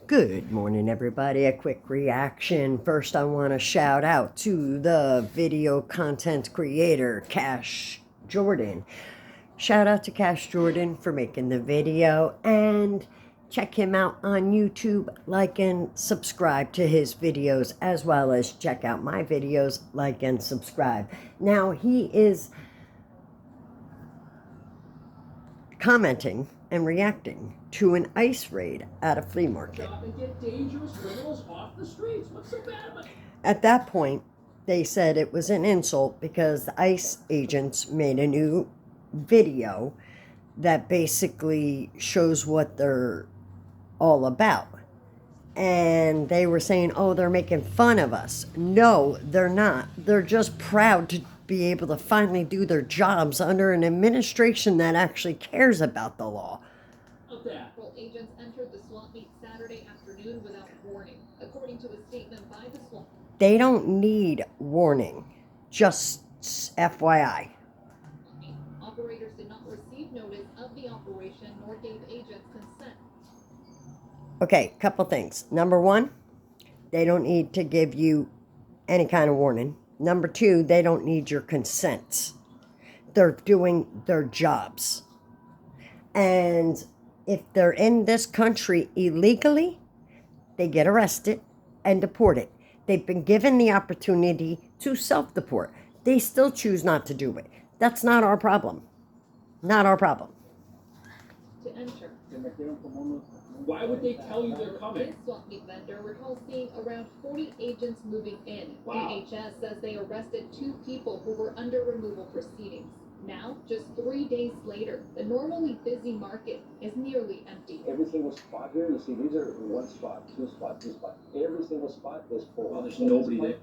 Good morning, everybody. A quick reaction. First, I want to shout out to the video content creator, Cash Jordan. Shout out to Cash Jordan for making the video, and check him out on YouTube. Like and subscribe to his videos, as well as check out my videos. Like and subscribe. Now, he is commenting and reacting to an ICE raid at a flea market. And get dangerous criminals off the streets. What's so bad about it? At that point, they said it was an insult because the ICE agents made a new video that basically shows what they're all about. And they were saying, oh, they're making fun of us. No, they're not. They're just proud to be able to finally do their jobs under an administration that actually cares about the law. Federal agents entered the swamp meet Saturday afternoon without warning, according to a statement by the swamp. They don't need warning, just FYI. Operators did not receive notice of the operation nor gave agents consent. Okay, couple things. Number one, they don't need to give you any kind of warning. Number two, they don't need your consent. They're doing their jobs. And if they're in this country illegally, they get arrested and deported. They've been given the opportunity to self-deport. They still choose not to do it. That's not our problem. Not our problem. To enter. Why would they tell you they're This coming? swamp meet vendor recalls seeing around 40 agents moving in. Wow. DHS says they arrested 2 people who were under removal proceedings. Now, just 3 days later, the normally busy market is nearly empty. Every single spot here, you see, these are one spot, two spot, two spot. Every single spot is full. Well, there's nobody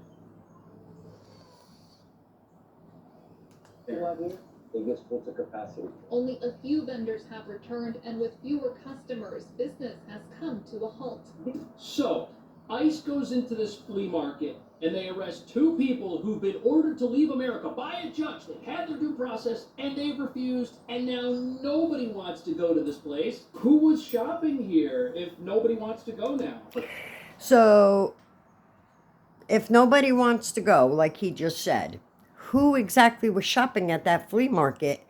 there. Out here, it gets full to capacity. Only a few vendors have returned, and with fewer customers, business has come to a halt. So, ICE goes into this flea market and they arrest 2 people who've been ordered to leave America by a judge. They've had their due process and they've refused, and now nobody wants to go to this place. Who was shopping here if nobody wants to go now? So, if nobody wants to go, like he just said, who exactly was shopping at that flea market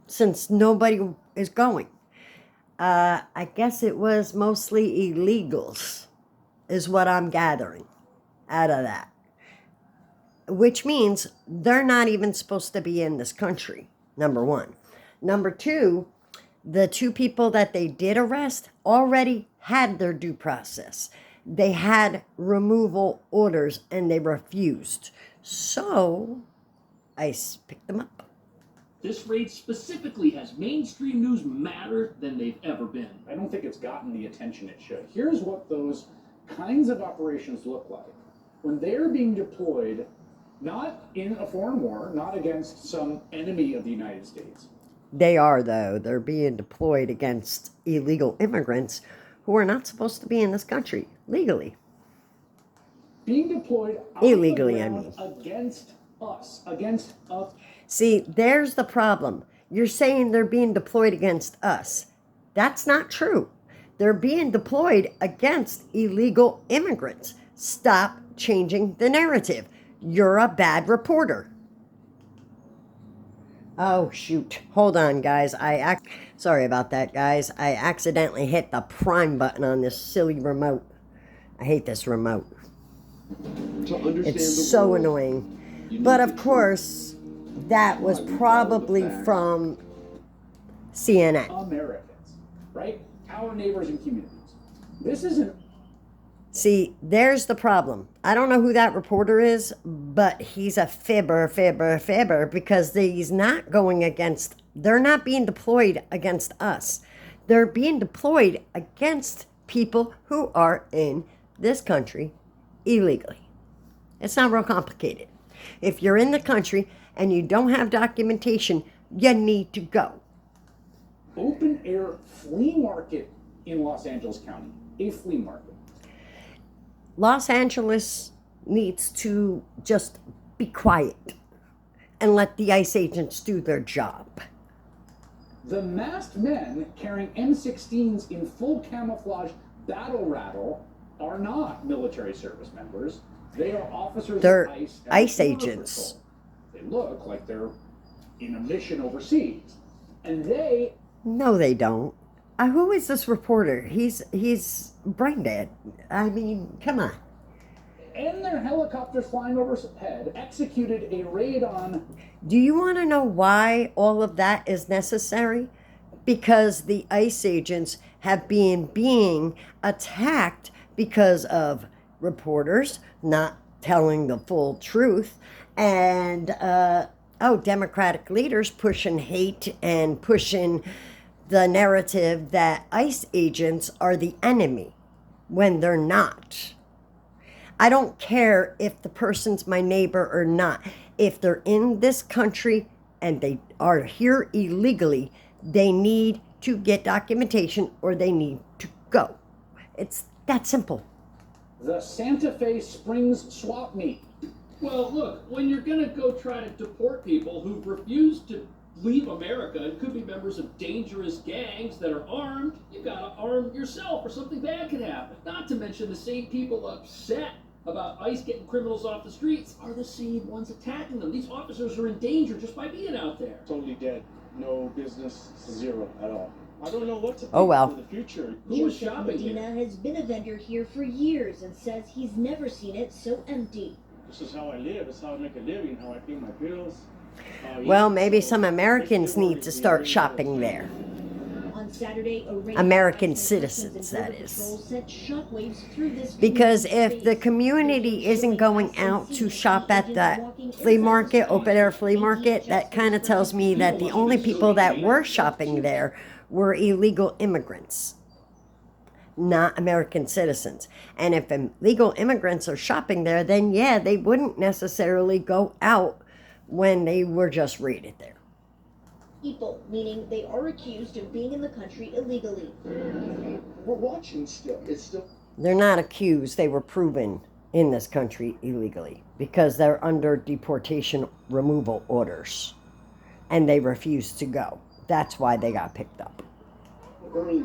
since nobody is going? I guess it was mostly illegals, is what I'm gathering out of that. Which means they're not even supposed to be in this country, number one. Number two, the 2 people that they did arrest already had their due process. They had removal orders and they refused. So, ICE picked them up. This raid specifically has mainstream news madder than they've ever been. I don't think it's gotten the attention it should. Here's what those kinds of operations look like. When they're being deployed, not in a foreign war, not against some enemy of the United States. They are, though. They're being deployed against illegal immigrants who are not supposed to be in this country legally. Being deployed out Illegally, of the I ground mean. against us. See, there's the problem. You're saying they're being deployed against us. That's not true. They're being deployed against illegal immigrants. Stop changing the narrative. You're a bad reporter. Oh, shoot. Hold on, guys. Sorry about that, guys. I accidentally hit the prime button on this silly remote. I hate this remote. To understand It's so annoying. But of course, that was probably from CNN. Americans, right? Our neighbors and communities. This isn't. See, there's the problem. I don't know who that reporter is, but he's a fibber, because he's not going against, they're not being deployed against us. They're being deployed against people who are in this country illegally. It's not real complicated. If you're in the country and you don't have documentation, you need to go. Open air flea market in Los Angeles County. A flea market. Los Angeles needs to just be quiet and let the ICE agents do their job. The masked men carrying M16s in full camouflage battle rattle are not military service members. They are officers They're of ICE and ICE Border agents. Patrol. They look like they're in a mission overseas. And they No, they don't. Who is this reporter? He's brain dead. I mean, come on. and their helicopters flying overhead executed a raid on Do you want to know why all of that is necessary? Because the ICE agents have been being attacked because of reporters not telling the full truth and Democratic leaders pushing hate and pushing the narrative that ICE agents are the enemy when they're not. I don't care if the person's my neighbor or not. If they're in this country and they are here illegally, they need to get documentation or they need to go. It's that simple. the Santa Fe Springs swap meet. Well, look, when you're gonna go try to deport people who've refused to leave America and could be members of dangerous gangs that are armed, you gotta arm yourself or something bad could happen. Not to mention the same people upset about ICE getting criminals off the streets are the same ones attacking them. These officers are in danger just by being out there. Totally dead. No business, zero at all. I don't know what to think Oh, well. for the future. Who was Joseph shopping Medina here? has been a vendor here for years and says he's never seen it so empty. This is how I live. This is how I make a living. How I pay my bills. Well, maybe some Americans need to start shopping there. On Saturday, a raid American by ICE citizens, and that Border is. Patrol sent shockwaves through this Because community if the space. community isn't going out to shop at that flea market, open air flea market, that kind of tells me that the only people that were shopping there were illegal immigrants, not American citizens. And if illegal immigrants are shopping there, then yeah, they wouldn't necessarily go out when they were just raided there. people, meaning they are accused of being in the country illegally. We're watching still. It's still. They're not accused, they were proven in this country illegally because they're under deportation removal orders and they refused to go. That's why they got picked up. Early.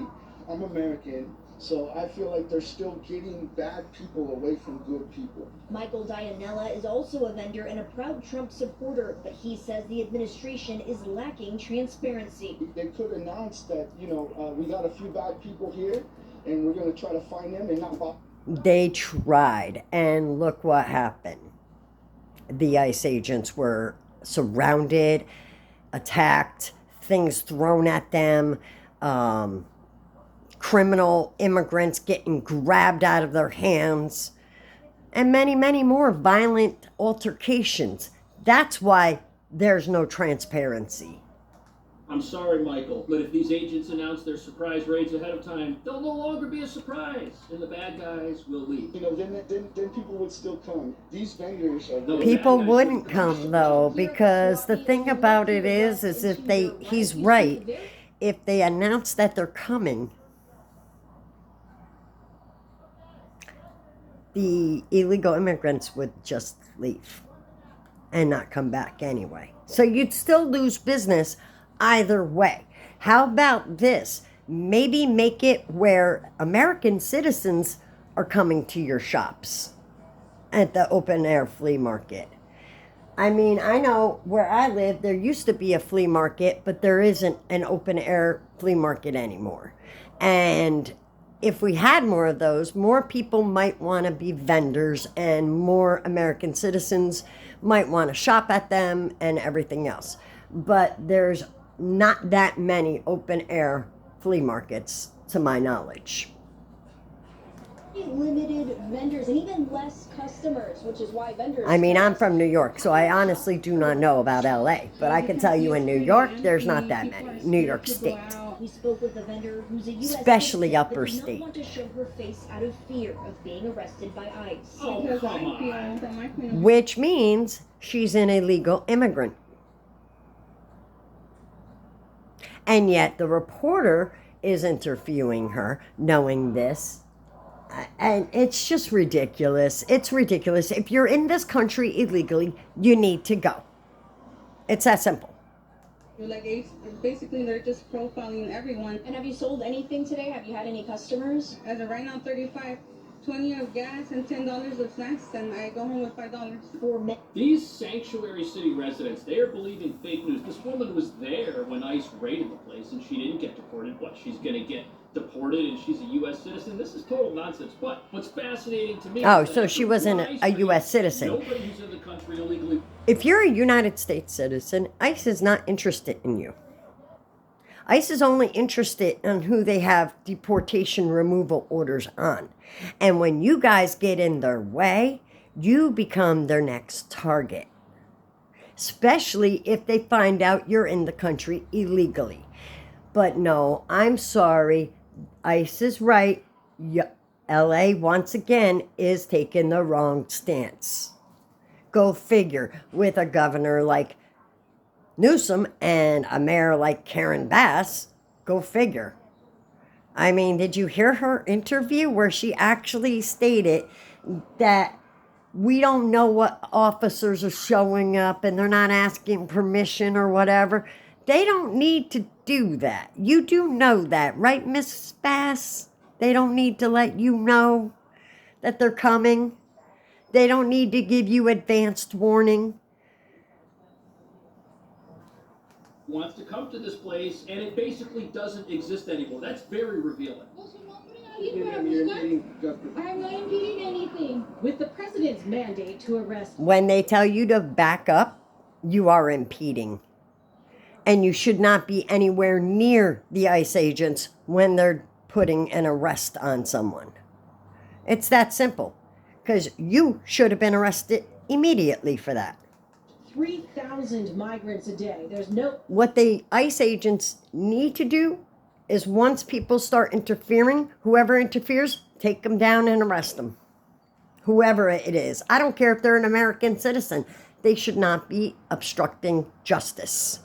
I'm American, so I feel like they're still getting bad people away from good people. Michael Dianella is also a vendor and a proud Trump supporter, but he says the administration is lacking transparency. They could announce that, we got a few bad people here, and we're going to try to find them and not buy. They tried, and look what happened. The ICE agents were surrounded, attacked, things thrown at them, criminal immigrants getting grabbed out of their hands, and many, many more violent altercations. That's why there's no transparency. I'm sorry, Michael, but if these agents announce their surprise raids ahead of time, they'll no longer be a surprise, and the bad guys will leave. Then people would still come. These vendors are. No, People wouldn't come though, because the thing about it is he's right. If they announce that they're coming, the illegal immigrants would just leave and not come back anyway. So you'd still lose business either way. How about this? Maybe make it where American citizens are coming to your shops at the open air flea market. I mean, I know where I live, there used to be a flea market, but there isn't an open air flea market anymore. And if we had more of those, more people might want to be vendors and more American citizens might want to shop at them and everything else. But there's not that many open air flea markets to my knowledge. Limited vendors and even less customers, which is why vendors. I mean, I'm from New York, so I honestly do not know about LA, but I can tell you in New York, there's not that many. New York State. We spoke with a vendor who's a U.S. Especially citizen, upper but did state. not want to show her face out of fear of being arrested by ICE. Oh, Because come I feel on. from my community. Which means she's an illegal immigrant. And yet the reporter is interviewing her knowing this. And it's just ridiculous. It's ridiculous. If you're in this country illegally, you need to go. It's that simple. Basically, they're just profiling everyone. And have you sold anything today? Have you had any customers? As of right now, 35, 20 of gas and $10 of snacks, and I go home with $5. For men. These sanctuary city residents, they are believing fake news. This woman was there when ICE raided the place and she didn't get deported. What, she's going to get deported and she's a U.S. citizen? This is total nonsense. But what's fascinating to me... Oh, is that so after she wasn't ICE a raid, U.S. citizen. Nobody who's in the country illegally... If you're a United States citizen, ICE is not interested in you. ICE is only interested in who they have deportation removal orders on. And when you guys get in their way, you become their next target. Especially if they find out you're in the country illegally. But no, I'm sorry. ICE is right. LA, once again, is taking the wrong stance. Go figure, with a governor like Newsom and a mayor like Karen Bass. Go figure. I mean, did you hear her interview where she actually stated that we don't know what officers are showing up and they're not asking permission or whatever? They don't need to do that. You do know that, right, Miss Bass? They don't need to let you know that they're coming. They don't need to give you advanced warning. wants to come to this place, and it basically doesn't exist anymore. That's very revealing. I'm not impeding anything. With the president's mandate to arrest. When they tell you to back up, you are impeding. And you should not be anywhere near the ICE agents when they're putting an arrest on someone. It's that simple. Because you should have been arrested immediately for that. 3,000 migrants a day. There's no... What the ICE agents need to do is once people start interfering, whoever interferes, take them down and arrest them. Whoever it is. I don't care if they're an American citizen. They should not be obstructing justice.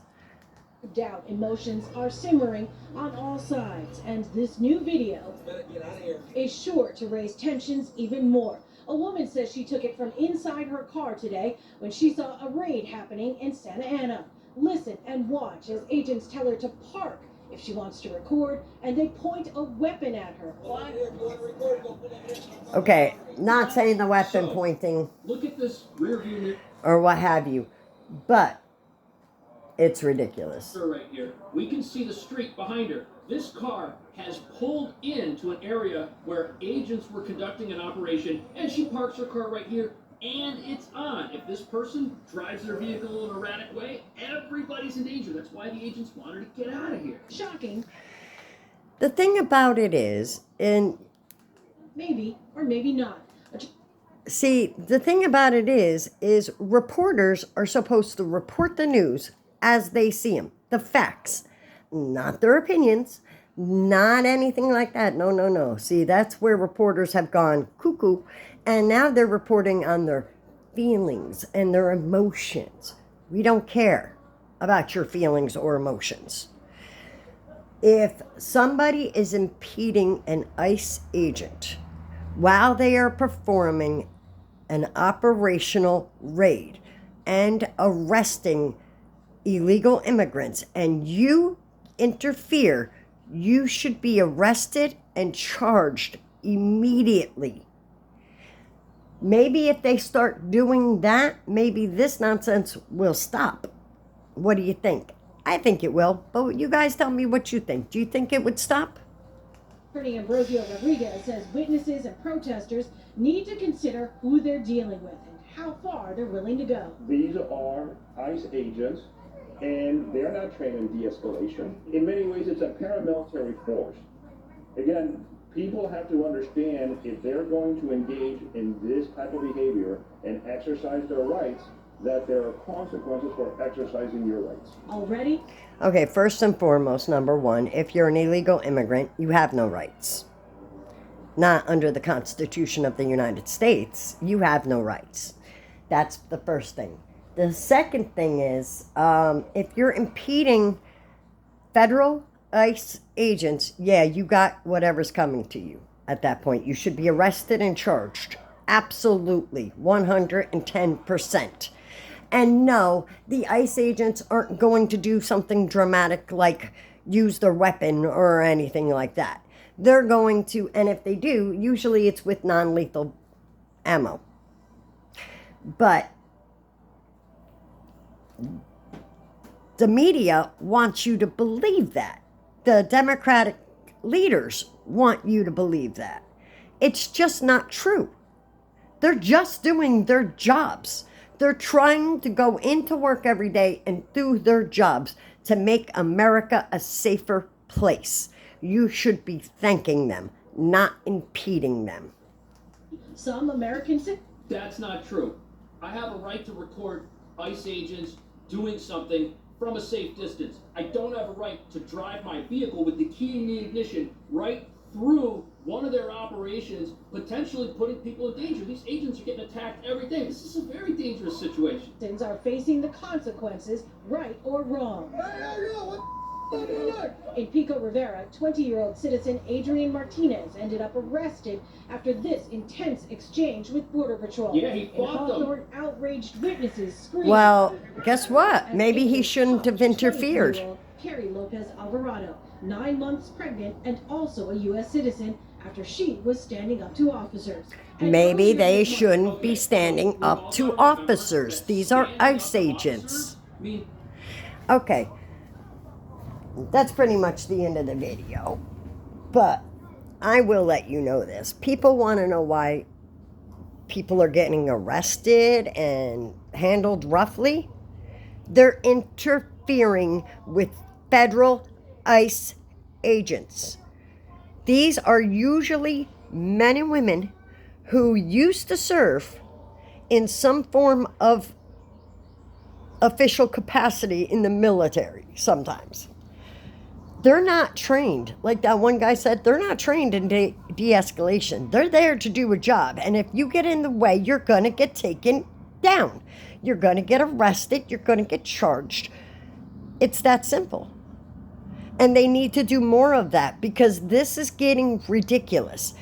doubt. Emotions are simmering on all sides, and this new video is sure to raise tensions even more. A woman says she took it from inside her car today when she saw a raid happening in Santa Ana. Listen and watch as agents tell her to park if she wants to record, and they point a weapon at her. Okay, not saying the weapon pointing Look at this rear view or what have you, but it's ridiculous. mirror right here. We can see the street behind her. This car has pulled into an area where agents were conducting an operation, and she parks her car right here, and it's on. If this person drives their vehicle in an erratic way, everybody's in danger. That's why the agents wanted to get out of here. Shocking. The thing about it is, and Maybe, or maybe not. see, the thing about it is reporters are supposed to report the news as they see them, the facts, not their opinions, not anything like that. No. See, that's where reporters have gone cuckoo, and now they're reporting on their feelings and their emotions. We don't care about your feelings or emotions. If somebody is impeding an ICE agent while they are performing an operational raid and arresting illegal immigrants, and you interfere, you should be arrested and charged immediately. Maybe if they start doing that, maybe this nonsense will stop. What do you think? I think it will, but you guys tell me what you think. Do you think it would stop? Attorney Ambrosio Rodriguez says witnesses and protesters need to consider who they're dealing with and how far they're willing to go. These are ICE agents, and they're not trained in de-escalation. In many ways, it's a paramilitary force. Again, people have to understand if they're going to engage in this type of behavior and exercise their rights, that there are consequences for exercising your rights. Already? Okay, first and foremost, number one, if you're an illegal immigrant, you have no rights. Not under the Constitution of the United States, you have no rights. That's the first thing. The second thing is, if you're impeding federal ICE agents, yeah, you got whatever's coming to you at that point. You should be arrested and charged. Absolutely, 110%. And no, the ICE agents aren't going to do something dramatic like use their weapon or anything like that. They're going to, and if they do, usually it's with non-lethal ammo. But the media wants you to believe that. The Democratic leaders want you to believe that. It's just not true. They're just doing their jobs. They're trying to go into work every day and do their jobs to make America a safer place. You should be thanking them, not impeding them. Some Americans. That's not true. I have a right to record ICE agents doing something from a safe distance. I don't have a right to drive my vehicle with the key in the ignition right through one of their operations, potentially putting people in danger. These agents are getting attacked every day. This is a very dangerous situation. Are facing the consequences, right or wrong. In Pico Rivera, 20-year-old citizen Adrian Martinez ended up arrested after this intense exchange with Border Patrol. Yeah, he fought them. Hawthorne, outraged witnesses screamed. Well, guess what? Maybe he shouldn't have interfered. Carrie Lopez Alvarado, 9 months pregnant and also a U.S. citizen, after she was standing up to officers. Maybe they shouldn't be standing up to officers. These are ICE agents. Okay. That's pretty much the end of the video. But I will let you know this. People want to know why people are getting arrested and handled roughly. They're interfering with federal ICE agents. These are usually men and women who used to serve in some form of official capacity in the military sometimes. They're not trained. Like that one guy said, they're not trained in de-escalation. They're there to do a job. And if you get in the way, you're going to get taken down. You're going to get arrested. You're going to get charged. It's that simple. And they need to do more of that because this is getting ridiculous.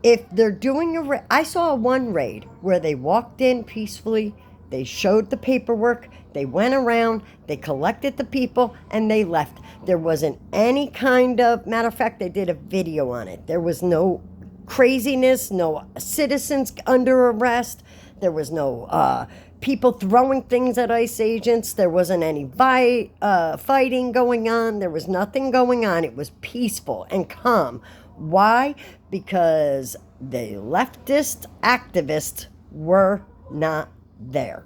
If they're doing I saw one raid where they walked in peacefully, they showed the paperwork, they went around, they collected the people, and they left. There wasn't any kind of, matter of fact, they did a video on it. There was no craziness, no citizens under arrest. There was no people throwing things at ICE agents. There wasn't any fighting going on. There was nothing going on. It was peaceful and calm. Why? Because the leftist activists were not there.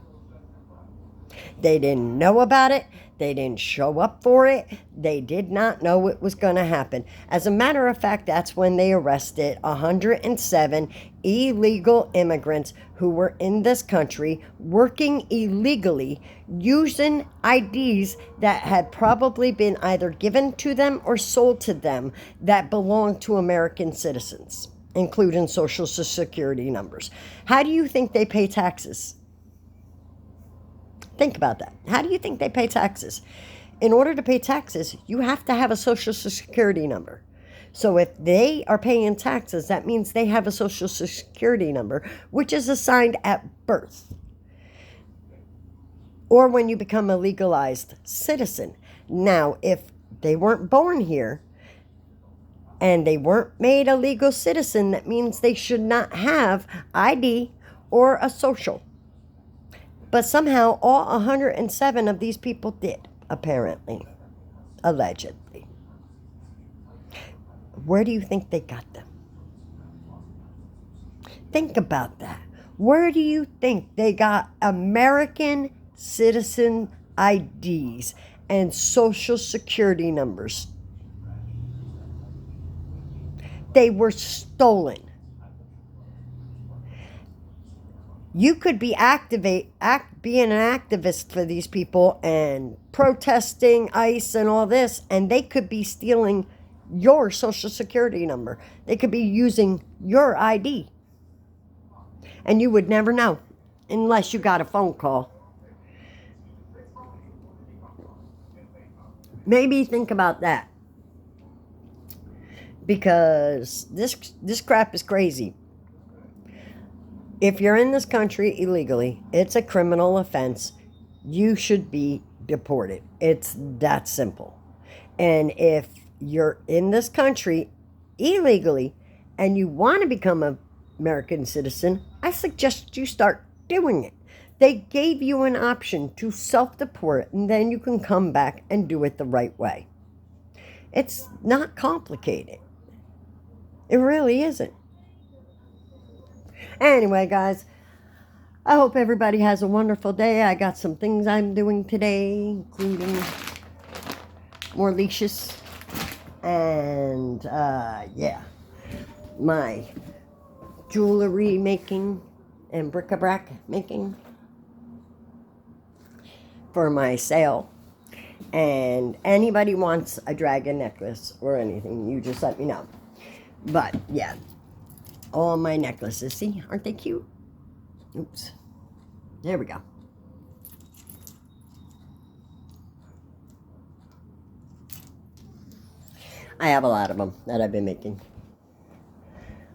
They didn't know about it. They didn't show up for it. They did not know it was going to happen. As a matter of fact, that's when they arrested 107 illegal immigrants who were in this country working illegally using IDs that had probably been either given to them or sold to them that belonged to American citizens, including Social Security numbers. How do you think they pay taxes? Think about that. How do you think they pay taxes? In order to pay taxes, you have to have a Social Security number. So if they are paying taxes, that means they have a Social Security number, which is assigned at birth or when you become a legalized citizen. Now, if they weren't born here and they weren't made a legal citizen, that means they should not have ID or a social. But somehow all 107 of these people did, apparently, allegedly. Where do you think they got them? Think about that. Where do you think they got American citizen IDs and Social Security numbers? They were stolen. You could be being an activist for these people and protesting ICE and all this, and they could be stealing your Social Security number. They could be using your ID. And you would never know unless you got a phone call. Maybe think about that. Because this crap is crazy. If you're in this country illegally, it's a criminal offense. you should be deported. It's that simple. And if you're in this country illegally and you want to become an American citizen, I suggest you start doing it. They gave you an option to self-deport, and then you can come back and do it the right way. It's not complicated. It really isn't. Anyway, guys, I hope everybody has a wonderful day. I got some things I'm doing today, including more leashes and, yeah, my jewelry making and bric-a-brac making for my sale. And anybody wants a dragon necklace or anything, you just let me know. But yeah, all my necklaces, see, aren't they cute? Oops, there we go. I have a lot of them that I've been making.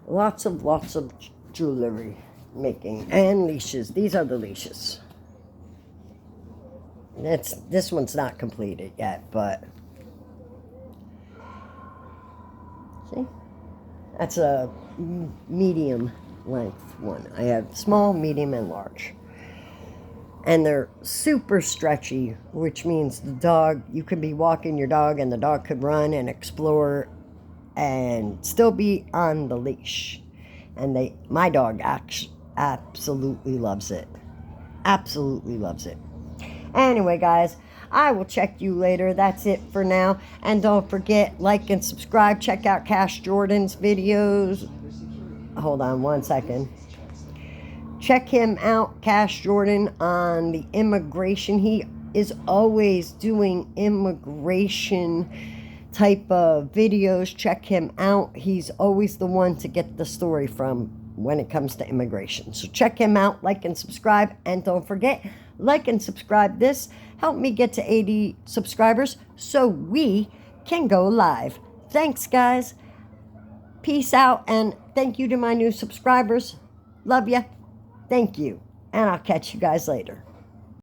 Lots of jewelry making and leashes. These are the leashes. This one's not completed yet, but see, that's a medium length one. I have small, medium, and large, and they're super stretchy, which means the dog, you could be walking your dog and the dog could run and explore and still be on the leash. And my dog absolutely loves it. Absolutely loves it. Anyway, guys, I will check you later. That's it for now. And don't forget, like and subscribe. Check out Cash Jordan's videos. Hold on one second. Check him out, Cash Jordan, on the immigration. He is always doing immigration type of videos. Check him out. He's always the one to get the story from when it comes to immigration. So check him out, like and subscribe. And don't forget, like and subscribe this. Help me get to 80 subscribers so we can go live. Thanks, guys. Peace out, and thank you to my new subscribers. Love ya. Thank you. And I'll catch you guys later.